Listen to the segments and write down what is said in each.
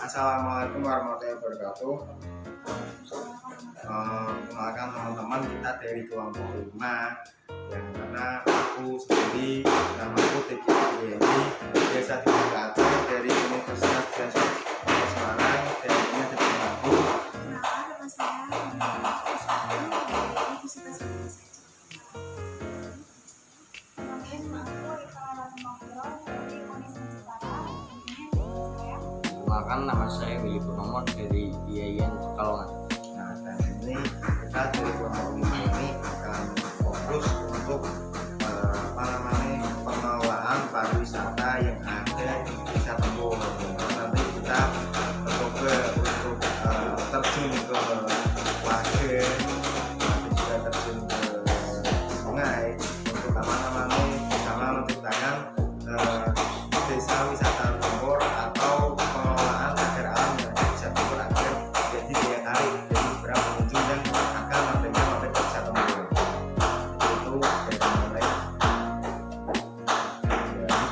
Assalamualaikum warahmatullahi wabarakatuh. Kenalkan teman-teman, kita dari kelompok 5 yang mana aku sendiri namaku Teki ini biasa dipanggil dari Universitas Dasar Semarang, tekniknya dari Labu. Nama saya dari Universitas Indonesia. Kenalkan, nama saya Willy Purnomo dari IAIN Pekalongan. Nah, dan ini kita dari kelompok 5 ini akan fokus untuk pengelolaan pariwisata yang ada di Desa Tembung. Nanti kita mencoba untuk terjun ke waduk, nanti juga terjun ke sungai untuk sama menciptakan desa wisata tempur atau pengelolaan agar alam yang ada di Desa Tempur agar jadi daya tarik dari beberapa pengunjung yang akan mereka mampir ke Desa Tempur. Itu dari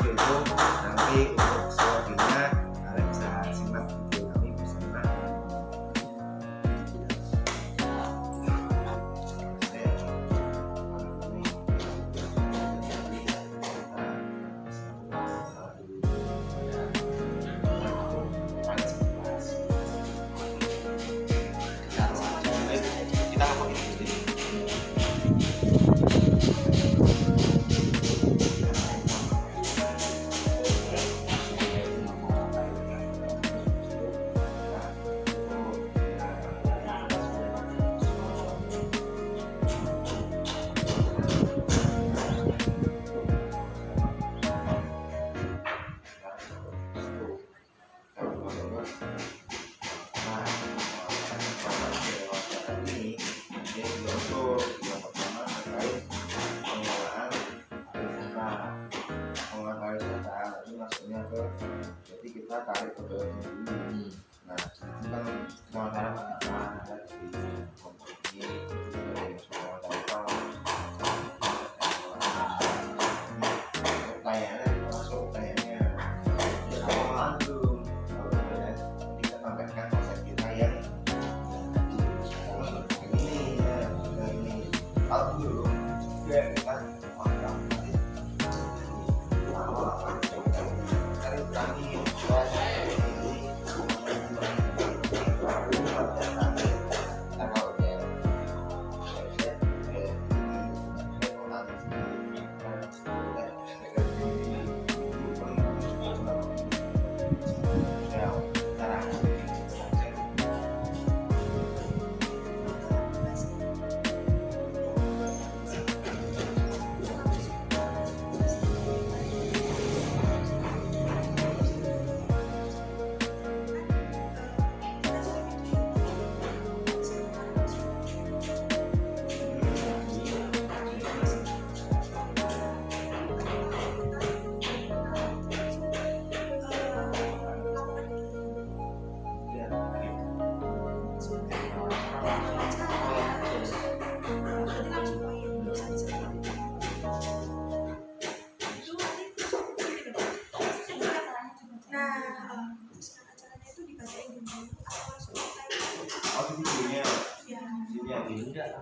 itu nanti untuk selebihnya kalian bisa simak video kami bersama. Kita ngomongin sedikit. Jadi kita tarik ke bawah dulu. Nah, itu kan semua cara ada di kelompok ini, dari semua data. Pertanyaannya pengelolaan dulu. Kita sampaikan konsep kita yang ini ya, ini. Kalau dulu juga kita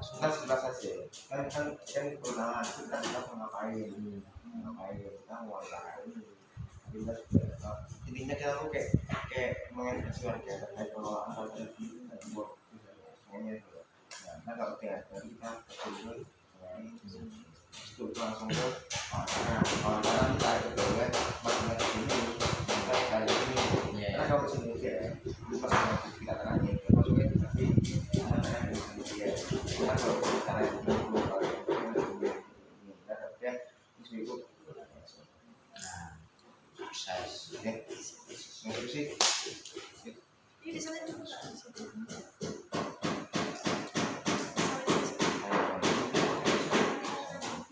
kita sebelah saja kan perkenalan kita mau ngapain kita mau ngapain intinya kita tuh kayak mengedukasi warga terkait pengelolaan sampah buat semuanya itu. Nah kalau tidak dari kita betul itu langsung ke orang-orang kita ke bawah maksudnya ini kita kali ini karena kalau sini ya pas kita tanya maksudnya tapi kita kalau cara itu ya itu sukses ya sih Ini di sana juga.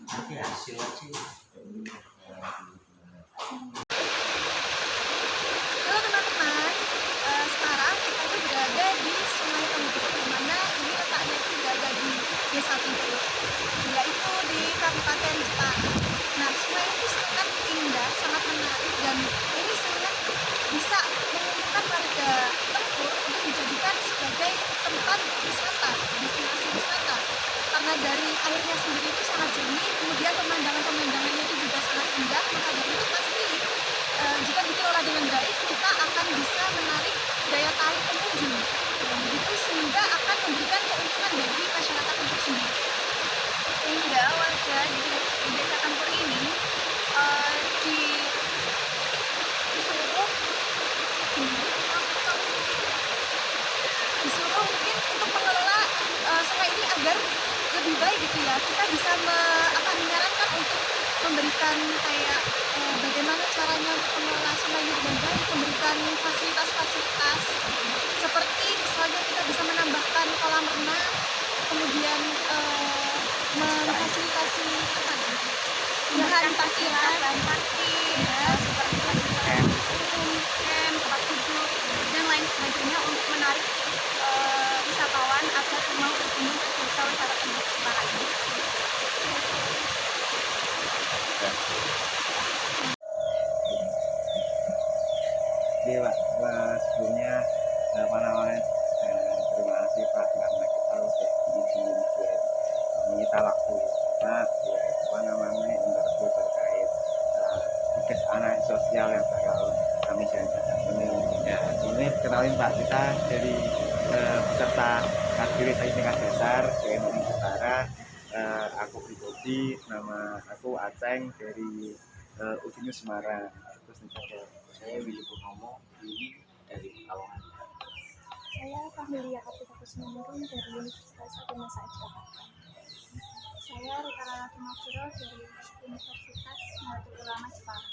Nanti hasil aja. Halo teman-teman, sekarang kita itu berada di Sungai Tembung, di mana ini letaknya itu berada di Desa Tembung, yaitu di Kabupaten Jepang. Nah, sungai ini sangat indah, sangat menarik, dan ini sangat bisa mengumpulkan warga lebih baik gitu ya, kita bisa menyarankan untuk memberikan kayak bagaimana caranya untuk mengelola sungai ini dengan baik, memberikan fasilitas-fasilitas seperti misalnya kita bisa menambahkan kolam renang, kemudian memfasilitasi bahan parkir seperti camp, tempat duduk dan lain sebagainya untuk menarik wisatawan agar mau berkunjung ke desa wisata Tembok Jepara ini. Oke Pak, sebelumnya terima kasih Pak karena kita udah diizinin buat menyita waktu kita buat interview terkait tugas anak sosial yang bakal kami jalankan ini. Ya, ini kenalin Pak, kita dari peserta kategori teknik tingkat dasar BMI Jepara. Aku pribadi, nama aku Aceng dari UNIS Semarang. Terus Saya Willy Purnomo, Willy dari Pekalongan. Saya Familia Kapitakus Simanjuntak dari Universitas Adinasa Jakarta. Saya Rita Lalati Mafiro dari Universitas Nahdlatul Ulama Jepara.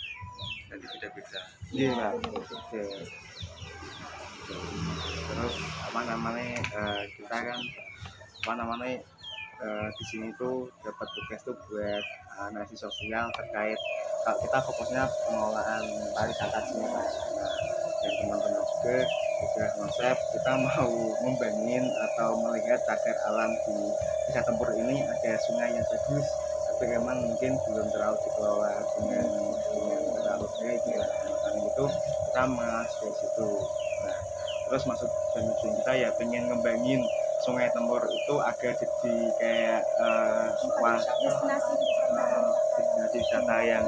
Jadi beda-beda. iya Pak. Oke. Terus kita kan di sini tuh dapat tugas tuh buat analisis sosial terkait kalau kita fokusnya pengelolaan pariwisata di sini Pak. Dan teman-teman juga udah konsep kita mau membangun atau melihat cagar alam di Desa Tempur ini ada sungai yang bagus tapi memang mungkin belum terlalu dikelola dengan terlalu baik ya. Karena itu kita mengalas dari situ. Nah, terus maksud dan tujuan kita ya pengen ngembangin Sungai Tempur itu agar jadi kayak destinasi wisata yang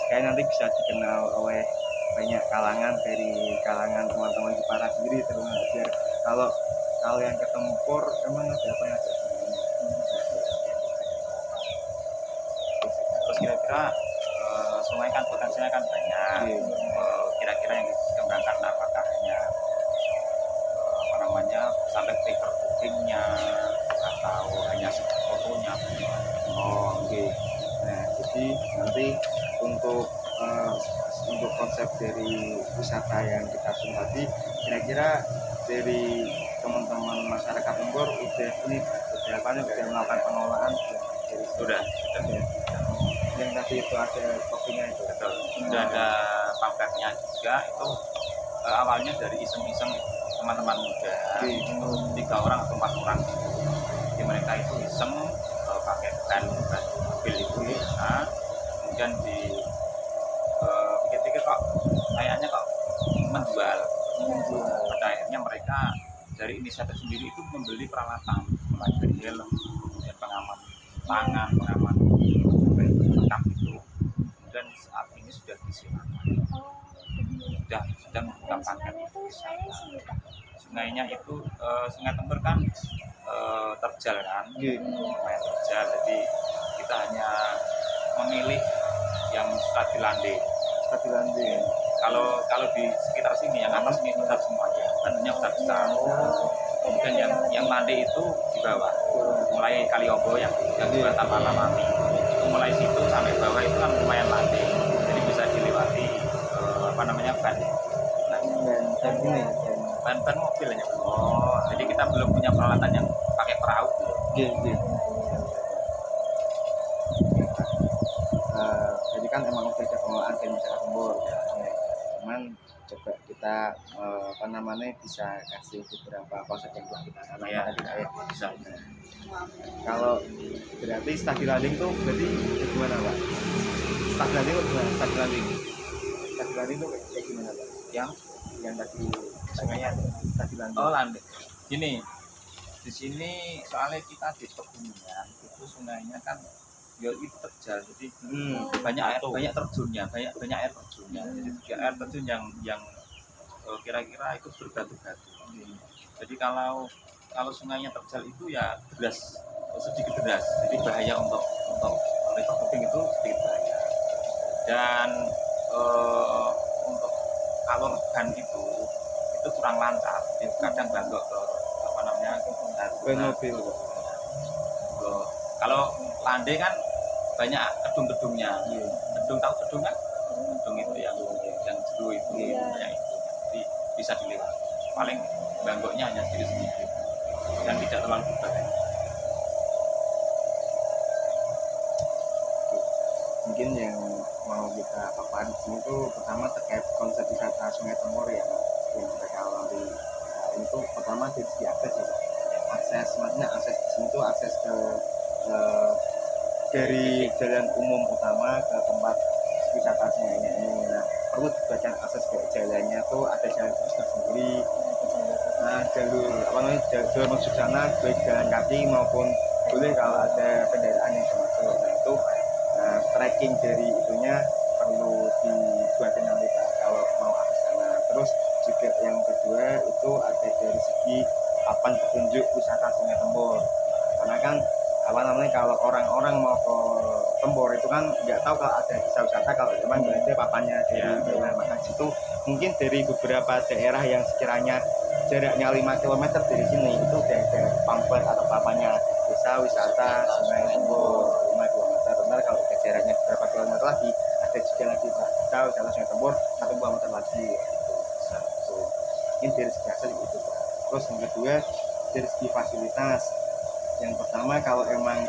sekali nanti bisa dikenal oleh banyak kalangan, dari kalangan teman-teman Jepara sendiri, terutama biar kalau kalian ke Tempur emang ada apa yang ada sebenarnya. Terus kira-kira sungai kan potensinya kan banyak. Kira-kira yang dikembangkan apakah hanya sampai paper bookingnya atau hanya fotonya? Oh, oke. Nah, jadi nanti untuk konsep dari wisata yang kita sun tadi, kira-kira dari teman-teman masyarakat Tempur udah melakukan pengelolaan dari Sudah. Yang tadi itu ada kopinya itu. Betul. Sudah ada pamfletnya juga. Itu awalnya dari iseng-iseng teman-teman muda, itu 3 orang atau 4 orang. Jadi mereka itu iseng pakai ban mobil itu biasa, kemudian pikir-pikir kok kayaknya menjual. Pada akhirnya mereka dari inisiatif sendiri itu membeli peralatan, mulai dari helm, kemudian pengaman tangan, pengaman rekam itu, kemudian saat ini sudah disiapkan, sedang membuka paket. Sungainya itu Sungai Tempur kan terjal kan, lumayan terjal, jadi kita hanya memilih yang Stadilande. Kalau di sekitar sini yang atas ini besar semuanya, tentunya besar. Kemudian yang landai itu di bawah, mulai Kaliobo yang juga tanpa Lamati, itu mulai situ sampai bawah itu kan lumayan landai, jadi bisa dilewati ban mobil hanya. Jadi kita belum punya peralatan yang pakai perahu. Jadi kan emang udah ada pengelolaan dari masyarakat Tempur ya. Cuman coba kita bisa kasih beberapa konsep yang telah kita Bisa. Kalau berarti Stadilande itu berarti gimana Pak? Stadilande itu kayak gimana Pak? Yang tadi sungainya Stadilande. Oh, landai. Gini, di sini soalnya kita di pegunungan itu sungainya kan ya itu terjal, jadi banyak air terjunnya. Jadi air terjun yang kira-kira itu berbatu-batu. Jadi kalau sungainya terjal itu ya sedikit deras, jadi bahaya untuk river boating itu sedikit bahaya. Dan untuk alur ban itu kurang lancar, jadi kadang bantu ke banyak. mobil. Kalau Lande kan banyak gedung-gedungnya. Gedung, tahu gedung kan? Gedung itu yang jeru itu, banyak itu. Jadi bisa dilewati. Paling banggoknya hanya sedikit dan tidak terlalu banyak. Mungkin yang mau kita paparin di sini tuh pertama terkait konsep wisata Sungai Tembur ya, yang kita alami. Nah, ini tuh pertama dari segi akses ya, Pak. Akses, maksudnya akses di sini tuh akses ke dari jalan umum utama ke tempat wisata sungainya ini. Nah, perlu dibuatkan akses ke jalannya tuh ada jalan khusus tersendiri. Nah, jalur apa namanya, jalur menuju sana baik jalan kaki maupun boleh kalau ada kendaraan yang masuk. Nah, itu trekking dari itunya perlu dibuatin nanti Pak kalau mau akses sana. Terus juga yang kedua itu ada dari segi papan petunjuk wisata Sungai Tembur, karena kan apa namanya, kalau orang-orang mau ke Tembur itu kan nggak tahu kalau ada desa wisata kalau memang nggak ada papannya dari daerah. Maka situ mungkin dari beberapa daerah yang sekiranya jaraknya 5 km dari sini itu udah ada pamflet atau papannya desa wisata Sungai Tembur 5 km. Benar kalau udah jaraknya beberapa kilometer lagi ada juga lagi Pak, desa wisata Sungai Tembur 1 km lagi. Ini dari segi hasil itu Pak. Terus yang kedua dari segi fasilitas. Yang pertama kalau emang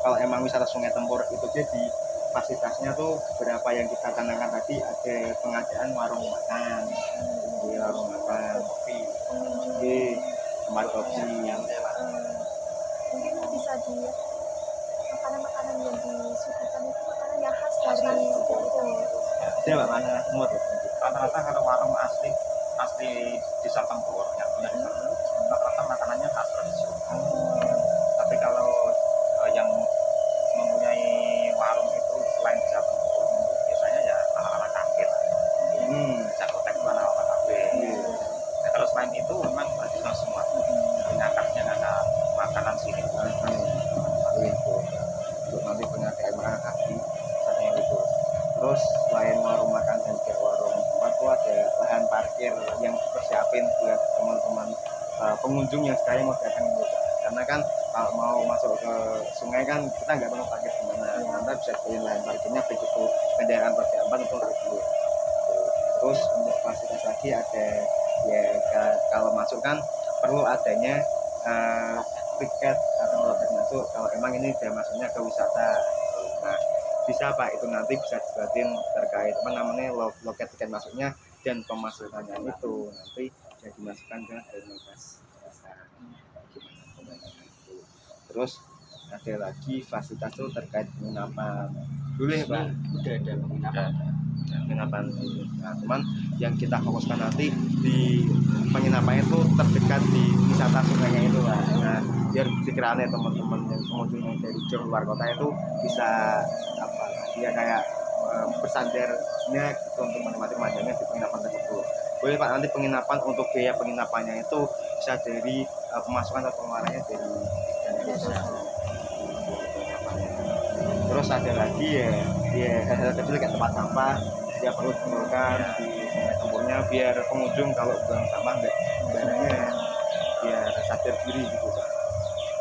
kalau emang wisata Sungai Tembur itu jadi fasilitasnya tuh beberapa yang kita tanamkan tadi, ada pengadaan warung makan, warung makan, kopi, tempat kopi. Mungkin bisa di makanan-makanan yang disuguhkan itu makanan yang khas dari Tembur. Ada Mbak, mana semua tuh? Rata-rata kalau warung asli desa Tembur yang punya desa Tembur, rata-rata makanannya khas tradisional. Tapi kalau yang mempunyai warung itu selain desa Tembur, biasanya ya ala-ala kafe lah. Jakotek itu ala-ala kafe. Nah, kalau selain itu memang tradisional semua. Ngangkatnya karena makanan sini. Itu untuk nanti pengadaan makanan khas di sana itu. Terus selain warung makan dan juga warung tempat itu ada lahan parkir yang dipersiapin buat teman-teman pengunjung yang sekarang mau datang ke Pak. Karena kan kalau mau masuk ke sungai kan kita nggak tahu parkir di mana. Nanti bisa pilih lahan parkirnya begitu kendaraan roda 4 untuk itu. Terus untuk fasilitas lagi ada ya, kalau masuk kan perlu adanya tiket atau loket masuk kalau emang ini dia masuknya ke wisata. Nah, bisa Pak, itu nanti bisa dibuatin terkait apa namanya loket tiket masuknya dan pemasukannya itu nanti bisa dimasukkan ke dalam kas dasar. Terus ada lagi fasilitas itu terkait penginapan. Boleh Pak, udah ada penginapan. Nah, cuman yang kita fokuskan nanti di penginapan itu terdekat di wisata sungainya itu Pak. Nah, biar pikirannya teman-teman yang pengunjung yang dari jauh luar kota itu bisa apa dia kayak bersandarnya gitu untuk menikmati pemandangan di penginapan tersebut. Boleh Pak, nanti penginapan untuk biaya penginapannya itu bisa dari pemasukan atau pengeluarannya dari dana desa. Terus ada lagi ya hal-hal kecil kayak tempat sampah dia perlu dikumpulkan di Sungai Temburnya biar pengunjung kalau buang sampah nggak barangnya biar sadar diri gitu Pak.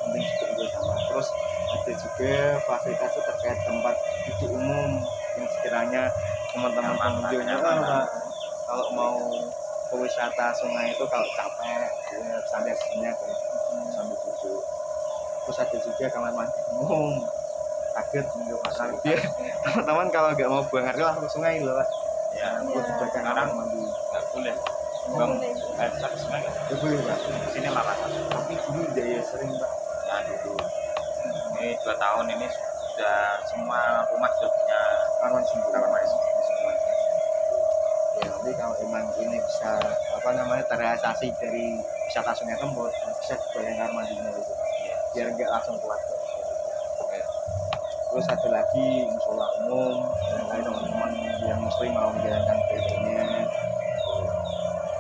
Penting juga itu sama. Terus ada juga fasilitas terkait tempat duduk umum yang sekiranya teman-teman pengunjung Pak kalau mau ke wisata sungai itu kalau capek ya sadar sebenarnya sambil duduk. Terus ada juga kamar mandi umum kaget minggu pasar dia teman-teman kalau nggak mau buang air langsung ke sungai loh Pak. Ya, Perlu dibuatkan kamar mandi. nggak boleh buang air besar ke sungai. Ya boleh Pak. Di sini larangan. Tapi dulu ya sering Pak. Ya dulu. Ini 2 tahun ini sudah semua rumah sudah punya Kamar mandi semua. ya nanti kalau emang ini bisa apa namanya terrealisasi dari wisata Sungai Tembur bisa dibayar kamar mandinya gitu biar nggak langsung keluar. Terus ada lagi musola umum yang lain teman-teman yang muslim mau menjalankan ibadahnya.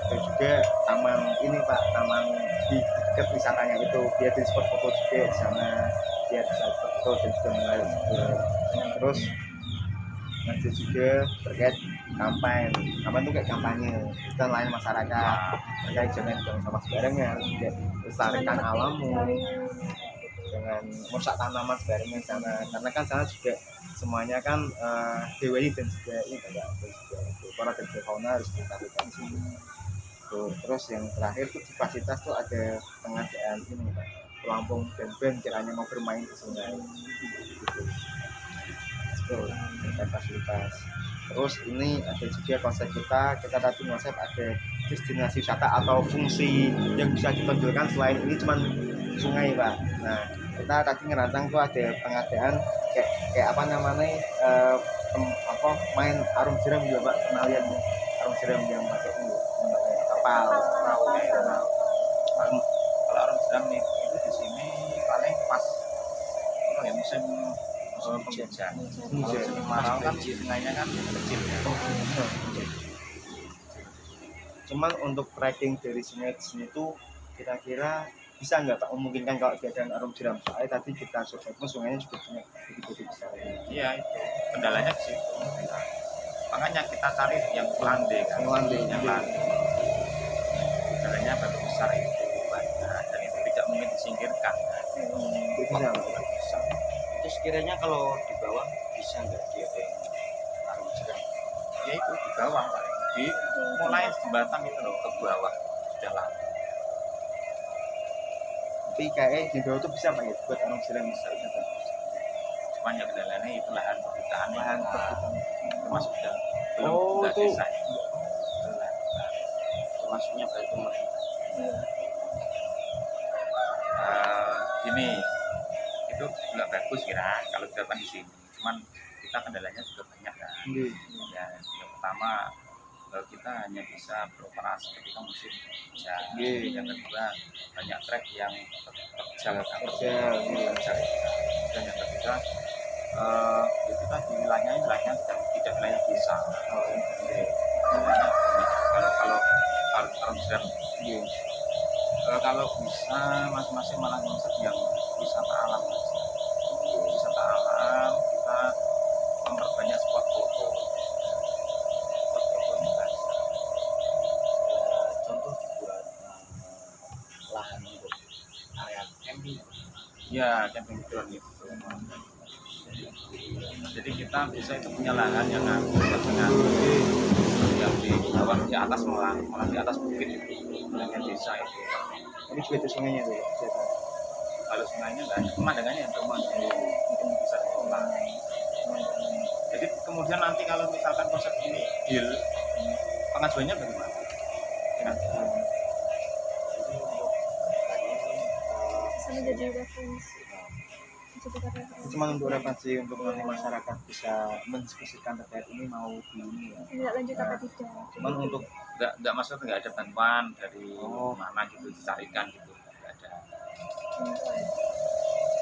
Dan juga taman ini Pak, taman di dekat wisatanya itu biar di spot foto juga di sana biar bisa foto dan juga mengalir juga. Terus ada juga terkait kampanye. Kampanye itu kayak kampanye kita layan masyarakat terkait jangan buang sampah sembarangan, juga lestarikan alammu, jangan merusak tanaman sembarangan sana, karena kan sana juga semuanya kan DWI dan juga ini juga para kerja fauna harus dilestarikan sih. Tuh, terus yang terakhir tuh di fasilitas tuh ada pengadaan ini Pak, pelampung band-band kiranya mau bermain di sungai gitu. Tuh, ada fasilitas. Terus ini ada juga konsep kita tadi konsep ada destinasi wisata atau fungsi yang bisa ditonjolkan selain ini cuma sungai Pak. Nah kita tadi ngerancang tuh ada pengadaan kayak apa namanya main arung jeram juga Pak, pernah lihat ya? Arung jeram yang pakai ini pakai kapal perahu kayak gitu. Kalau orang sedang nih itu di sini paling pas apa ya musim penghujan. Kalau musim kemarau kan sungainya kan kecil ya. Cuman untuk trekking dari sungai ke sini tuh kira-kira bisa nggak Pak memungkinkan kalau diadakan arung jeram? Soalnya tadi kita survei pun sungainya juga punya begitu besar. Iya itu kendalanya di situ. Makanya kita cari yang landai kan. Yang landai. Kendalanya batu besar itu banyak dan itu tidak mungkin disingkirkan. Bisa. Itu sekiranya kalau di bawah bisa nggak diadain arung jeram? Ya itu di bawah paling di mulai jembatan itu loh ke bawah sudah lama. Tapi kayaknya di bawah tuh bisa Pak ya buat arung jeram bisa. Cuman ya kendalanya itu lahan perbukitan, Lahan perbukitan. termasuk dan belum Oh, nggak itu. desa. Termasuknya baik pemerintah. Gini itu nggak bagus kira kalau dilakukan di sini. Cuman kita kendalanya juga banyak kan. Ya, yang pertama kita hanya bisa beroperasi ketika musim hujan. Yang kedua banyak trek yang terjal dan yang ketiga itu kan di wilayahnya tidak wilayah desa. Kalau sedang kalau bisa masing-masing malah konsep yang wisata alam. Wisata alam kita memperbanyak spot foto. Contoh dibuat lahan untuk area camping. Ya, camping ground gitu. Jadi kita bisa itu punya lahan yang dengan yang di bawah di atas malah di atas bukit yang desa itu. Ini juga ada sungainya tuh Pak. Kalau sungainya nggak ada, pemandangannya yang teman bisa dikelola. Jadi kemudian nanti kalau misalkan konsep ini deal, pengajuannya bagaimana? Kira-kira. Jadi untuk katanya Bisa menjadi referensi. Cuma untuk referensi untuk nanti masyarakat bisa mendiskusikan terkait ini mau di ini ya. Tidak lanjut apa tidak. Cuman untuk Nggak maksudnya nggak ada bantuan dari Oh. mana gitu dicarikan gitu nggak ada. Bantuan.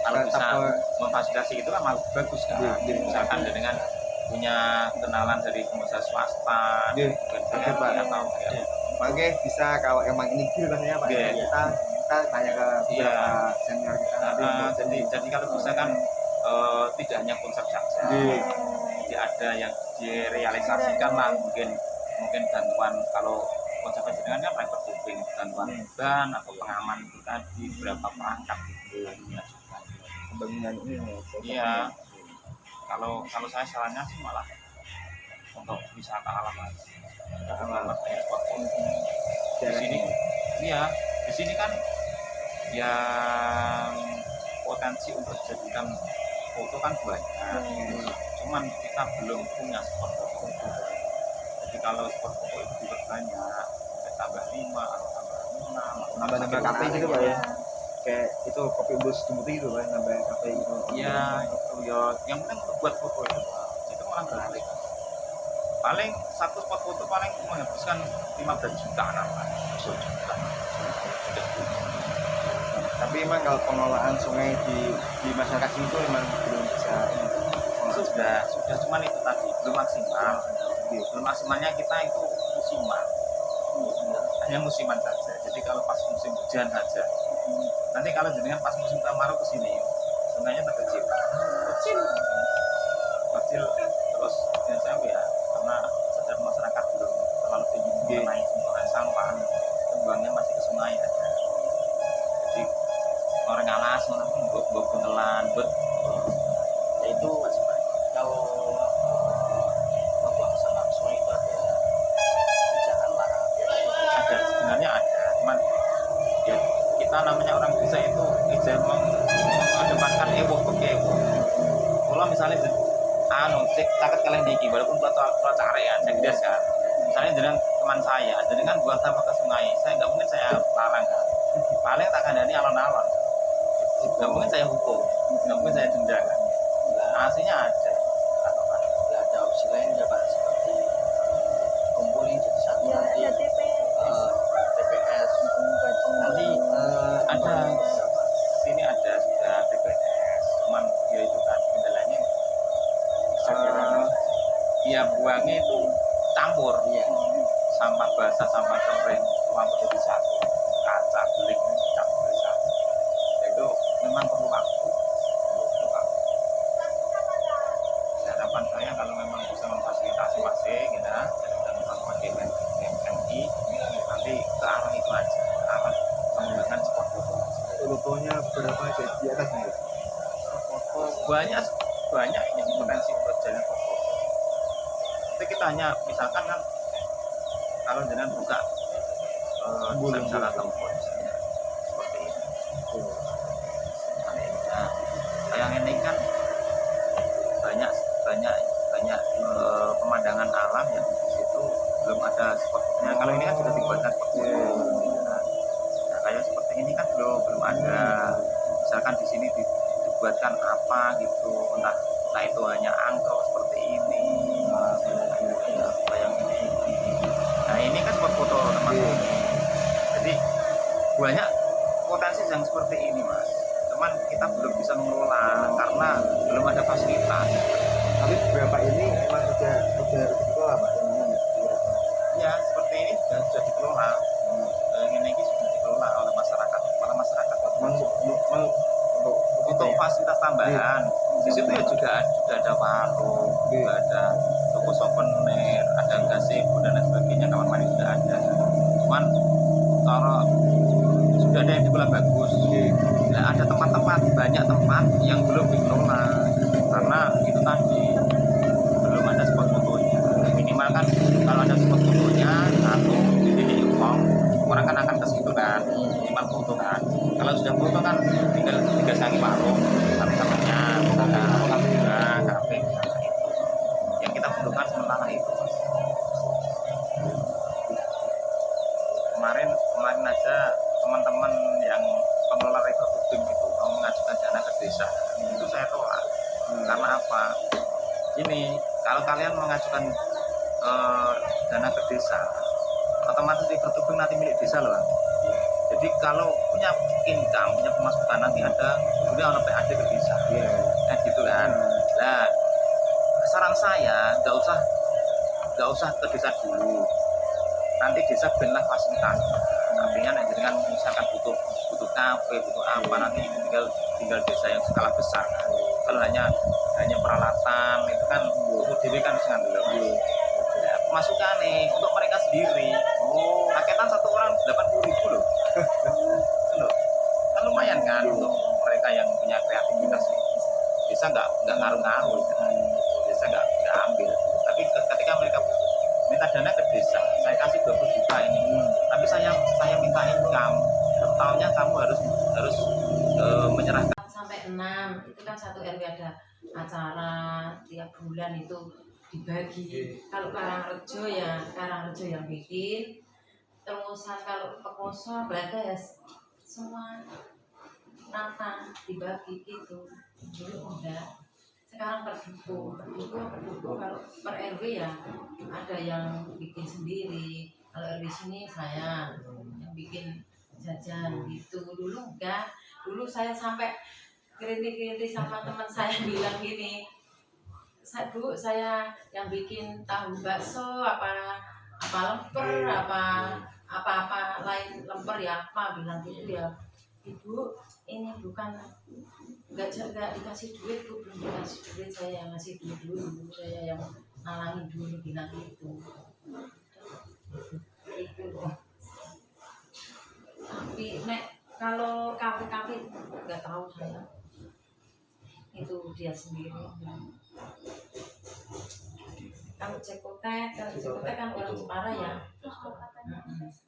Kalau bisa Apa- memfasilitasi itu kan malah bagus kan. Iya. Misalkan dengan punya kenalan dari pengusaha swasta, Iya. mungkin Pak. atau ya. makanya bisa kalau emang ini deal rasanya Pak ya, Iya. kita tanya ke Iya. beberapa senior kita nanti untuk Jadi kalau bisa kan tidak hanya konsep saja. Iya. Jadi ada yang direalisasikan lah mungkin bantuan kalau konsep jenengan kan private booking bantuan ban atau pengaman itu tadi berapa perangkat gitu diajukan. pembangunan ini ya. Iya. Kalau saya sarannya sih malah untuk wisata alam aja. Alam kayak spot foto. Di sini, iya, di sini kan yang potensi untuk dijadikan foto kan banyak. Cuman kita belum punya spot foto. Jadi kalau spot foto itu diperbanyak, mungkin tambah 5 atau tambah 6 nambah kafe gitu Pak ya, kayak itu kopi bus jemputi gitu Pak, nambah kafe gitu. Iya, itu ya. Yang penting untuk buat foto itu malah menarik. Paling satu spot foto paling menghabiskan 15 juta apa? 10 juta. Sudah. Tapi emang kalau pengelolaan sungai di masyarakat sini tuh emang belum bisa Sudah cuman itu tadi belum maksimal. Belum maksimalnya kita itu musiman. Hanya musiman saja. Jadi kalau pas musim hujan saja. Nanti kalau jenengan pas musim kemarau ke sini, sungainya terkecil. Kecil. Terus terus yang saya ya karena sadar masyarakat belum terlalu tinggi mengenai pembuangan sampah, pembuangannya masih ke sungai aja. Jadi orang alas nanti buat buntelan buat Ya itu kalau membuang sampah ke sungai itu ada kebijakan larangan. ada, sebenarnya ada, cuman ya kita namanya orang desa itu mengedepankan ewo ke ewo. Kalau misalnya cek caket kalian niki walaupun buat area saya gede kan, misalnya dengan teman saya dengan buang sampah ke sungai, saya nggak mungkin saya larang kan, paling tak kandani alon-alon, nggak mungkin saya hukum, nggak mungkin saya denda kan. Aslinya ada atau kan Nggak ada opsi lain ya Pak, seperti kumpulin jadi satu Ya nanti ada TPS. TPS nanti ada sini ada sudah TPS, cuman ya itu kan kendalanya dia buangnya itu campur, Iya. sampah basah sampah kering campur jadi satu, kaca beling campur jadi satu. Itu memang perlu waktu. Harapan saya kalau memang bisa memfasilitasi masing ya, dan pakai MMI nanti ke arah itu aja, arah pengembangan spot foto. Fotonya berapa aja di atas nih? banyak banyak ini potensi buat jalan foto. Tapi kita hanya misalkan kan kalau dengan buka salah tempur seperti ini. Nah, yang ini kan banyak pemandangan alam yang di situ belum ada spotnya. Kalau ini kan sudah dibuatkan spot foto. Nah, kayak seperti ini kan belum ada. Misalkan di sini dibuatkan apa gitu, entah itu hanya angkrok seperti ini, yang ini. Nah ini kan spot foto termasuk. Jadi banyak potensi yang seperti ini mas. Cuman kita belum bisa mengelola karena belum ada fasilitas. Tapi berapa ini emang udah dikelola Pak? Ya seperti ini sudah dikelola. Ini sudah dikelola oleh masyarakat, kepala masyarakat. Untuk fasilitas tambahan, di situ ya juga ada warung, juga ada toko souvenir, ada gazebo dan lain sebagainya, kamar mandi sudah ada. Cuman kalau sudah ada yang dikelola bagus, nah, ada tempat-tempat, banyak tempat yang belum dikelola karena itu tadi belum ada spot fotonya. Minimal kan kalau ada spot fotonya satu di titik orang kan akan ke situ kan, minimal foto kan. Kalau sudah foto kan tinggal sangi warung, sama-samanya, kafe, yang kita butuhkan sementara itu. Kemarin aja teman-teman yang pengelola river tubing itu mau mengajukan dana ke desa, itu saya tolak. Karena apa? Ini kalau kalian mengajukan dana ke desa, otomatis river tubing nanti milik desa loh. Jadi kalau punya income, punya pemasukan nanti ada, kemudian orang PAD ke desa, gitu kan. Nah, saran saya nggak usah ke desa dulu. Nanti desa berilah fasilitas. Artinya dengan misalkan butuh kafe, butuh apa, nanti tinggal desa yang skala besar. Kalau hanya peralatan itu kan dewi kan sangat belum. Masukan nih untuk mereka sendiri. Paketan satu orang 80.000 loh. Loh. Kan lumayan kan untuk mereka yang punya kreativitas. Desa nggak ngaruh-ngaruh. Desa nggak ambil. Tapi ketika mereka minta dana ke desa, saya kasih 20 juta ini. Tapi saya minta income. Totalnya kamu harus menyerahkan sampai 6 itu kan satu RW ada acara tiap bulan itu dibagi. Kalau Karangrejo yang bikin, terus kalau Pekoso Braga ya semua rata dibagi gitu. Dulu enggak, sekarang berdukung kalau per RW ya ada yang bikin sendiri. Kalau RW sini saya yang bikin jajan gitu. Dulu enggak, dulu saya sampai kritik sama teman saya bilang gini, Bu, saya yang bikin tahu bakso apa lemper apa lain lemper ya apa bilang gitu ya, Ibu ini bukan nggak dikasih duit, Bu, belum dikasih duit, saya yang ngasih duit dulu, saya yang nalangin dulu bilang itu loh. Tapi nek kalau kafe-kafe nggak tahu saya, itu dia sendiri. Kalau cekotek kan orang Jepara ya.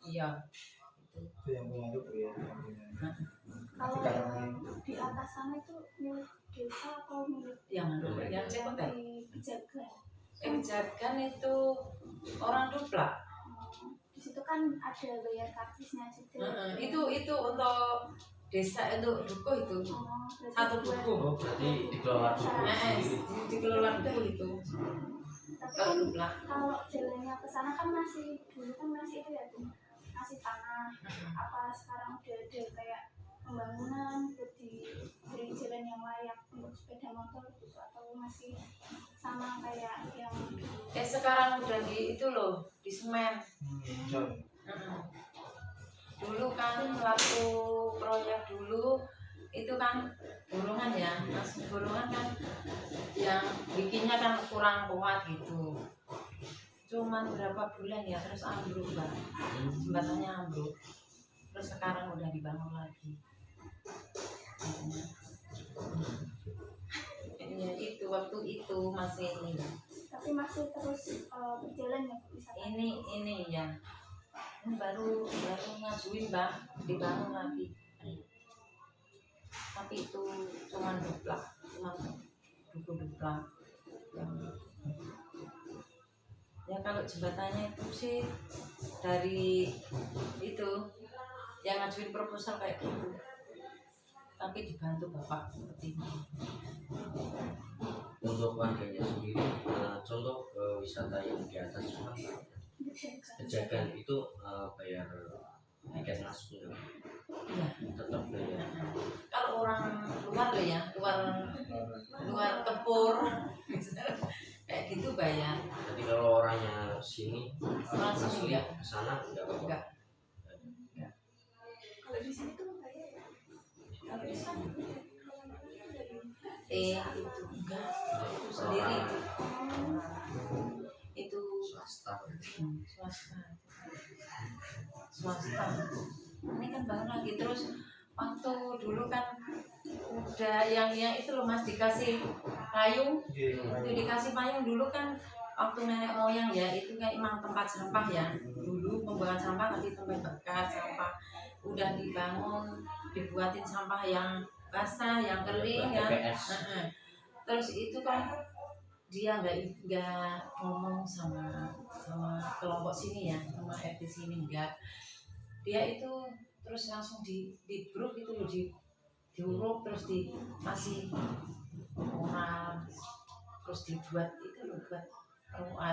Iya. Itu yang punya itu ya. Kalau di atas sana itu milik desa atau milik Yang cekotek. dijaga? Jagan itu orang Duplak. Di situ kan ada bayar karcisnya juga. Itu untuk desa, untuk dukuh itu. Berarti Satu buat- dukuh. Oh, berarti dikelola dulu sendiri. Dikelola dukuh itu. Tapi Kalau kan Duplak. kalau jalannya ke sana kan masih dulu kan masih itu ya, Bu, masih tanah. Apa sekarang udah ada kayak pembangunan buat diberi jalan yang layak untuk sepeda motor gitu, atau masih sama kayak yang Sekarang udah di itu loh, di semen. Dulu kan waktu proyek dulu itu kan golongan ya, masih golongan kan yang bikinnya kan kurang kuat gitu. Cuman berapa bulan ya terus ambruk, Mbak. Jembatannya ambruk. Terus sekarang udah dibangun lagi. Ya itu waktu itu masih ini. tapi masih terus berjalan ya bisa. Ini ya. Ini baru ngajuin, Mbak, dibangun lagi. Tapi itu cuman duplak, duplak. Ya kalau jembatannya itu sih dari itu yang ngajuin proposal kayak gitu. Tapi dibantu Bapak seperti ini. Untuk warganya sendiri, contoh wisata yang di atas cuma Pejagan itu bayar tiket masuk, Iya. tetap bayar. Kalau orang luar loh ya, luar Kepur, kayak gitu bayar. Jadi kalau orangnya sini Langsung masuk ya. ke sana nggak apa-apa. Enggak. Kalau di sini tuh bayar ya. Tapi kan Itu enggak, itu sendiri itu Swasta. swasta. Ini kan baru lagi, terus waktu dulu kan udah yang itu loh Mas, dikasih payung, itu dikasih payung dulu kan waktu nenek moyang ya, itu kayak emang tempat sampah ya dulu, pembuangan sampah, nanti tempat bekas sampah udah dibangun, dibuatin sampah yang basah, yang kering ya. Terus itu kan dia nggak ngomong sama kelompok sini ya, sama RT sini enggak. Dia itu terus langsung di grup itu loh, diuruk terus dikasih moral, terus dibuat itu loh, buat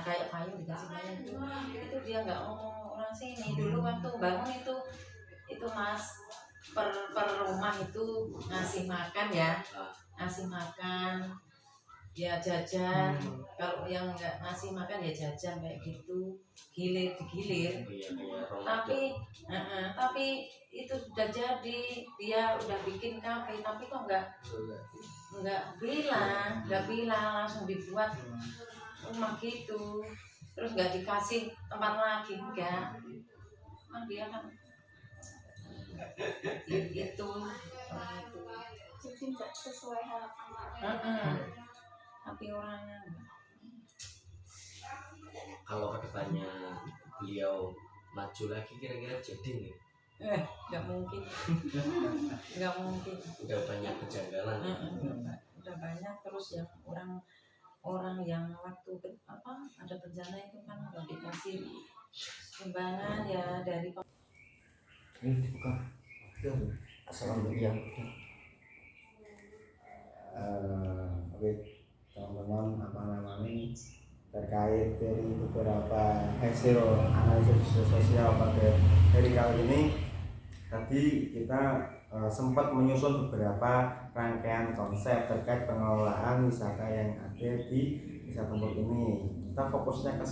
kayak payung, dikasih payung itu dia nggak ngomong orang sini. Dulu waktu bangun itu Mas, per rumah itu ngasih makan ya, ngasih makan ya, jajan. Kalau yang nggak ngasih makan ya jajan kayak gitu, digilir. Tapi itu sudah jadi, dia udah bikin kafe, tapi kok nggak bilang langsung dibuat rumah gitu, terus nggak dikasih tempat lagi, enggak. Kan dia kan itu jadi nggak sesuai harapan. tapi orangnya Kalau kedepannya beliau maju lagi kira-kira jadi nih? nggak mungkin. Nggak mungkin. Udah banyak kejanggalan. Udah banyak, terus yang orang yang waktu ada bencana itu kan udah dikasih sumbangan ya dari Ini dibuka. Assalamualaikum. Oke, teman-teman, apa namanya, terkait dari beberapa hasil analisis sosial pada hari kali ini, tadi kita sempat menyusun beberapa rangkaian konsep terkait pengelolaan wisata yang ada di Desa Tembok ini. kita fokusnya ke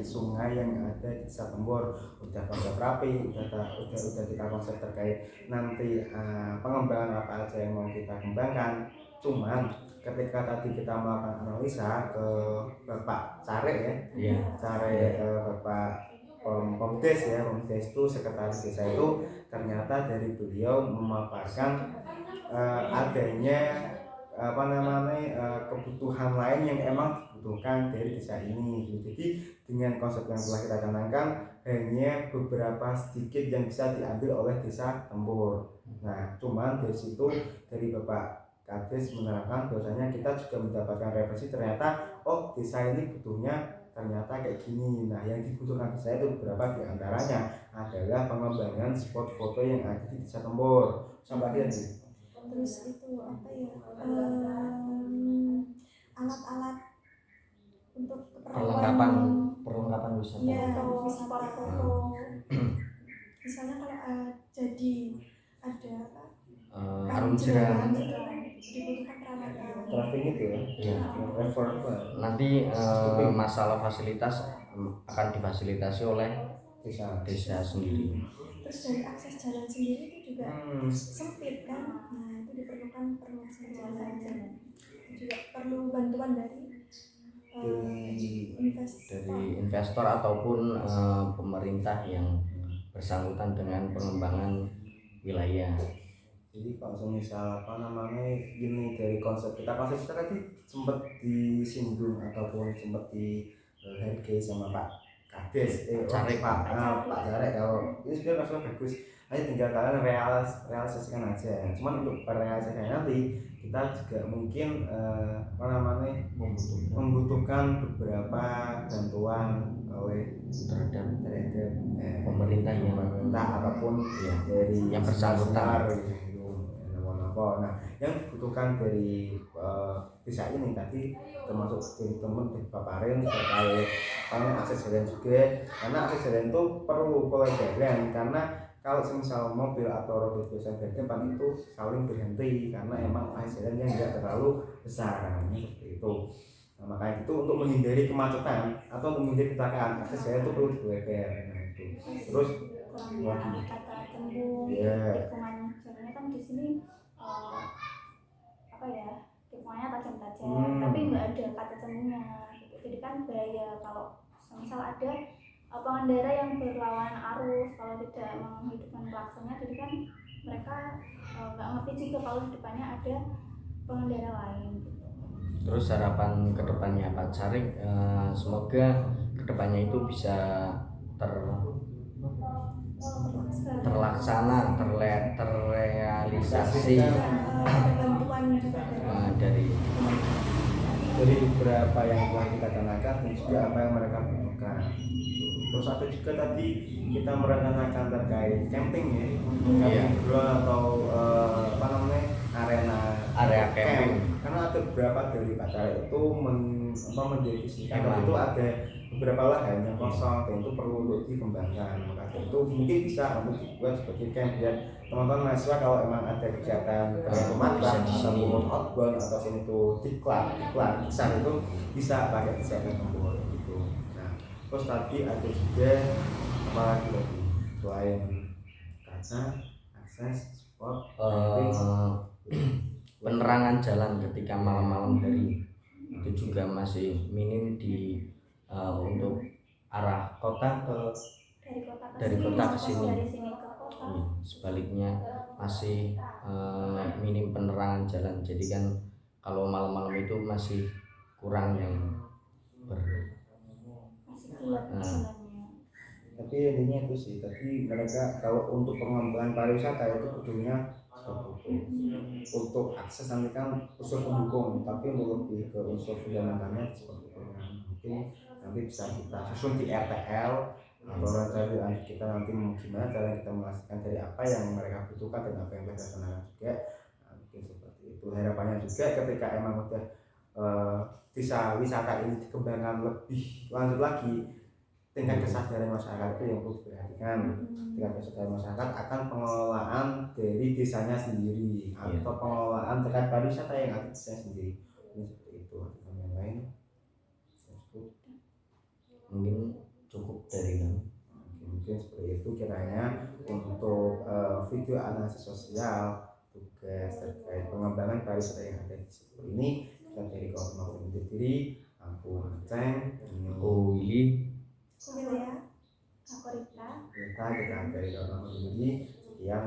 sungai yang ada di Desa Tembur. Udah konsep rapi, udah kita konsep terkait nanti pengembangan apa aja yang mau kita kembangkan. Cuman ketika tadi kita melakukan analisa ke Bapak Care ya, Care Bapak Pomdes ya, Pomdes itu sekretaris desa itu, ternyata dari beliau memaparkan adanya kebutuhan lain yang emang dibutuhkan dari desa ini. Jadi dengan konsep yang telah kita canangkan, hanya beberapa sedikit yang bisa diambil oleh Desa Tembur. Nah, cuman dari situ dari Bapak Kades menerangkan bahwasanya kita juga mendapatkan referensi, ternyata oh desa ini butuhnya ternyata kayak gini. Nah, yang dibutuhkan desa itu beberapa diantaranya adalah pengembangan spot foto yang ada di Desa Tembur. Sampai akhirnya terus itu apa ya, alat-alat untuk perlengkapan wisata. ya, spot foto. Misalnya kalau jadi ada harum jeram dibutuhkan peralatan traffic itu ya, nanti masalah fasilitas akan difasilitasi oleh desa sendiri. Terus dari akses jalan sendiri itu juga sempit kan, nah itu diperlukan perluasan jalan, juga perlu bantuan dari investor ataupun pemerintah yang bersangkutan dengan pengembangan wilayah. Jadi kalau misal gini, dari konsep kita tadi sempat disinggung ataupun sempat dihargai sama Pak Kades, Pak Care, kalau ini sebenarnya masalah bagus, hanya tinggal kalian realisasikan aja. Cuman untuk realisasikan nanti kita juga mungkin membutuhkan beberapa bantuan oleh terhadap pemerintah apapun ya, dari yang bersangkutan. Nah, yang dibutuhkan dari desa ini tadi termasuk dari teman dari paparin terkait akses jalan juga, karena akses jalan itu perlu pelebaran, karena kalau misal mobil atau roda biasa berdepan itu saling berhenti karena emang akses jalannya tidak terlalu besar, seperti itu. Nah, makanya itu untuk menghindari kemacetan atau menghindari kecelakaan, akses jalan itu perlu dilebar. Nah, itu terus lagi kata cembung, tikungan jalannya kan di sini apa ya, tikungannya tajam-tajam, tapi nggak ada kaca cembungnya gitu. Jadi kan bahaya kalau misal ada pengendara yang berlawanan arus, kalau tidak menghidupkan klaksonnya, jadi kan mereka nggak ngerti juga kalau di depannya ada pengendara lain gitu. Terus harapan kedepannya Pak Carik, semoga kedepannya itu bisa terlaksana, terrealisasi dari beberapa yang telah kita canangkan dan juga apa yang mereka butuhkan. Terus ada juga tadi kita merencanakan terkait camping ya, camping atau area camping. Karena ada beberapa dari Pak Care itu mendefinisikan itu ada beberapa lahan yang kosong dan itu perlu untuk dikembangkan. Maka itu mungkin bisa untuk dibuat sebagai camp biar teman-teman mahasiswa kalau emang ada kegiatan magang ataupun outbound atau sini tuh diklat besar itu bisa pakai kesehatan tempur gitu. Nah, terus tadi ada juga apa lagi selain kaca, akses, spot, penerangan jalan ketika malam-malam hari itu juga masih minim di untuk arah kota dari kota ke sini. Sebaliknya masih minim penerangan jalan. Jadi kan kalau malam-malam itu masih kurang yang tapi intinya itu sih, tapi mereka kalau untuk pengembangan pariwisata itu butuhnya untuk akses nanti kan unsur pendukung, tapi untuk lebih ke unsur fundamentalnya seperti itu. Mungkin nanti bisa kita susun di RTL atau rencana kita nanti gimana cara kita memastikan dari apa yang mereka butuhkan dan apa yang mereka laksanakan juga. Nah, mungkin seperti itu harapannya juga ketika emang udah bisa wisata ini dikembangkan lebih lanjut lagi, tingkat kesadaran masyarakat itu yang perlu diperhatikan. Tingkat kesadaran masyarakat akan pengelolaan dari desanya sendiri atau pengelolaan terkait pariwisata yang ada di desanya sendiri. Ini seperti itu. Yang lain kiranya untuk video analisis sosial, tugas terkait pengembangan pariwisata yang ada di situ ini kita dari Koordinator undur diri. Aku Aceng, Oh Willy. Wilayah, aku Rita. kita dari Koordinator undur diri. Sekian,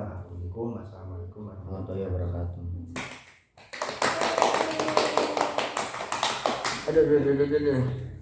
wassalamualaikum Warahmatullahi wabarakatuh. Aduh.